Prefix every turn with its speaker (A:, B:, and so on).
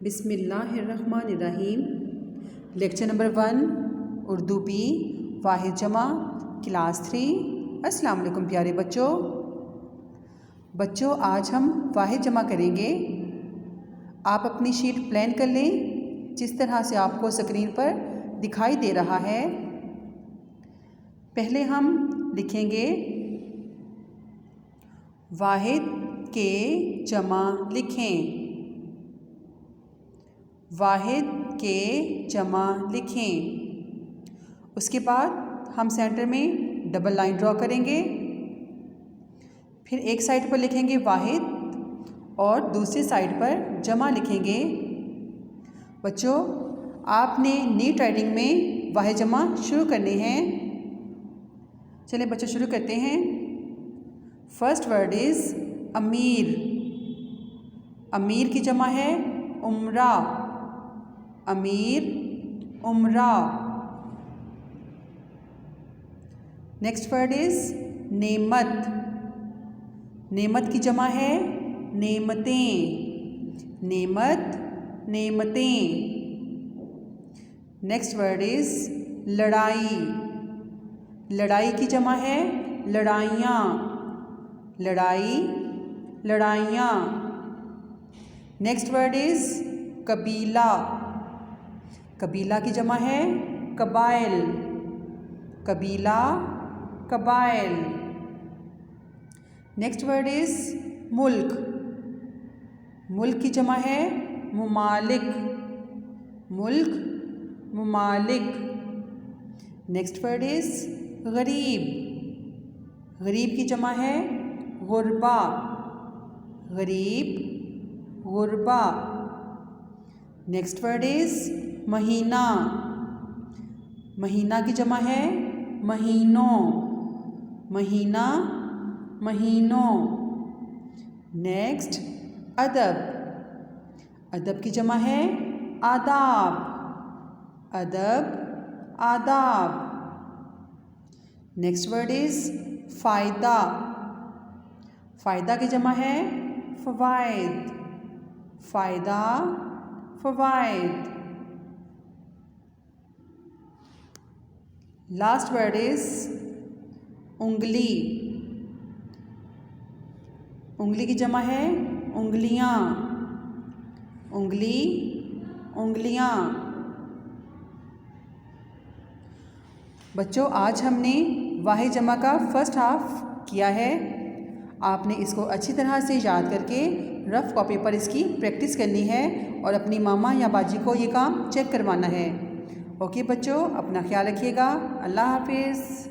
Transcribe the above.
A: बिस्मिल्लाहिर्रहमानिर्रहीम। Lecture number 1 Urdu B वाहिद जमा class 3। अस्सलाम वालेकुम प्यारे बच्चों, आज हम वाहिद जमा करेंगे। आप अपनी शीट प्लान कर लें जिस तरह से आपको स्क्रीन पर दिखाई दे रहा है। पहले हम लिखेंगे वाहिद के जमा लिखें। वाहिद के जमा लिखें। उसके बाद हम सेंटर में डबल लाइन ड्रॉ करेंगे। फिर एक साइड पर लिखेंगे वाहिद और दूसरी साइड पर जमा लिखेंगे। बच्चों, आपने नीट राइटिंग में वाहिद जमा शुरू करने हैं। चलिए बच्चों शुरू करते हैं। फर्स्ट वर्ड इज़ अमीर। अमीर की जमा है उमरा। अमीर उमरा। नेक्स्ट वर्ड इज नेमत। नेमत की जमा है नेमतें। नेमत नेमतें। नेक्स्ट वर्ड इज लड़ाई। लड़ाई की जमा है लड़ाइयाँ। लड़ाई लड़ाइयाँ। नेक्स्ट वर्ड इज कबीला। कबीला की जमा है कबाइल। कबीला कबाइल। नेक्स्ट वर्ड इज मुल्क। मुल्क की जमा है मुमालिक। मुल्क मुमालिक। नेक्स्ट वर्ड इज गरीब। गरीब की जमा है गुरबा। गरीब गुरबा। नेक्स्ट वर्ड इज महीना। महीना की जमा है महीनों। महीना महीनों। नेक्स्ट अदब। अदब की जमा है आदाब। अदब आदाब। नेक्स्ट वर्ड इज फ़ायदा। फ़ायदा की जमा है फ़वाइद। फ़ायदा फ़वाइद। लास्ट वर्ड इज उंगली। उंगली की जमा है उंगलियाँ। उंगली उंगलियाँ। बच्चों, आज हमने वाहिद जमा का फर्स्ट हाफ किया है। आपने इसको अच्छी तरह से याद करके रफ़ कॉपी पर इसकी प्रैक्टिस करनी है और अपनी मामा या बाजी को ये काम चेक करवाना है। ओके बच्चों, अपना ख्याल रखिएगा। अल्लाह हाफिज़।